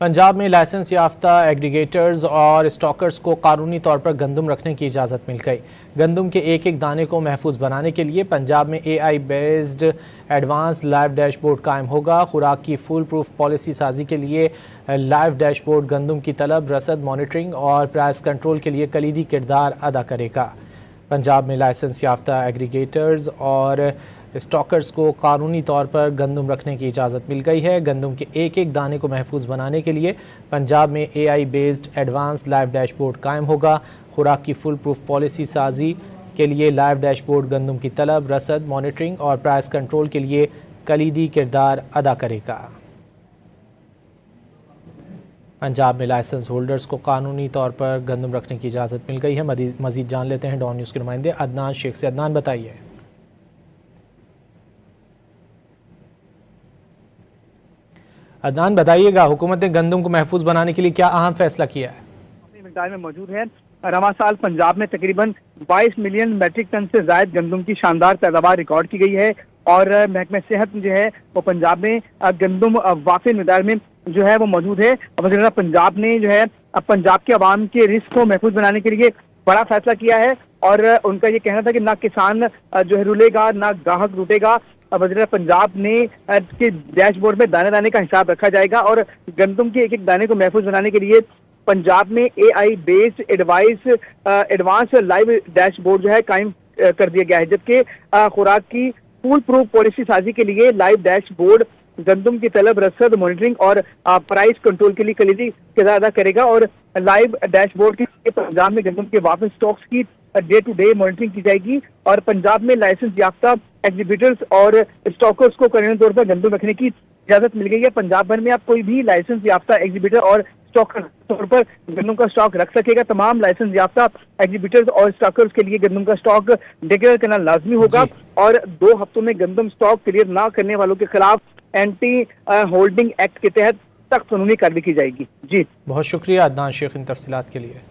पंजाब में लाइसेंस याफ्ता एग्रीगेटर्स और स्टॉकर्स को कानूनी तौर पर गंदम रखने की इजाज़त मिल गई। गंदम के एक एक दाने को महफूज बनाने के लिए पंजाब में AI based advance live dashboard कायम होगा। खुराक की फुल प्रूफ पॉलिसी साजी के लिए लाइव डैशबोर्ड गंदम की तलब, रसद, मॉनिटरिंग और प्राइस कंट्रोल के लिए कलीदी किरदार अदा करेगा। पंजाब में लाइसेंस याफ्ता एग्रीगेटर्स और स्टॉकर्स को कानूनी तौर पर गंदम रखने की इजाज़त मिल गई है। गंदम के एक एक दाने को महफूज बनाने के लिए पंजाब में AI based advance live dashboard कायम होगा। खुराक की फुल प्रूफ पॉलिसी साजी के लिए लाइव डैशबोर्ड गंदम की तलब, रसद, मॉनिटरिंग और प्राइस कंट्रोल के लिए कलीदी किरदार अदा करेगा। पंजाब में लाइसेंस होल्डर्स को कानूनी तौर पर गंदम रखने की इजाज़त मिल गई है। मज़ीद जान लेते हैं डॉन न्यूज़ के नुमाइंदे अदनान शेख से। अदनान, बताइए। अदनान, बताइएगा, हुकूमत ने गंदम को महफूज बनाने के लिए क्या अहम फैसला किया है? मिकदार में मौजूद है। रवा साल पंजाब में तकरीबन 22 मिलियन मैट्रिक टन से जायद गंदम की शानदार पैदावार रिकॉर्ड की गई है और महकमा सेहत जो है वो पंजाब में गंदम वाफी मिकदार में जो है वो मौजूद है। वज़ीर पंजाब ने जो है पंजाब के अवाम के रिस्क को महफूज बनाने के लिए बड़ा फैसला किया है और उनका ये कहना था कि ना किसान जो है रुलेगा ना ग्राहक लूटेगा। वज़ीर पंजाब ने के डैशबोर्ड में दाने दाने का हिसाब रखा जाएगा और गंदम के एक एक दाने को महफूज बनाने के लिए पंजाब में AI based advance live dashboard जो है कायम कर दिया गया है। जबकि खुराक की फुल प्रूफ पॉलिसी साजी के लिए लाइव डैशबोर्ड गंदम की तलब, रसद, मॉनिटरिंग और प्राइस कंट्रोल के लिए कलीदी किरदार अदा करेगा और लाइव डैशबोर्ड के लिए पंजाब में गंदम के वापस स्टॉक्स की डे टू डे मॉनिटरिंग की जाएगी और पंजाब में लाइसेंस याफ्ता एग्जीबिटर्स और स्टॉकर्स को कानूनी तौर पर गंदम रखने की इजाजत मिल गई है। पंजाब भर में आप कोई भी लाइसेंस याफ्ता एग्जीबिटर और स्टॉकर तौर पर गंदम का स्टॉक रख सकेगा। तमाम लाइसेंस याफ्ता एग्जीबिटर्स और स्टॉकर्स के लिए गंदम का स्टॉक डिक्लेयर करना लाजमी होगा और 2 हफ्तों में गंदम स्टॉक क्लियर ना करने वालों के खिलाफ एंटी होल्डिंग एक्ट के तहत सख्त कानूनी कार्रवाई की जाएगी। जी, बहुत शुक्रिया अदनान शेख इन तफसीलात के लिए।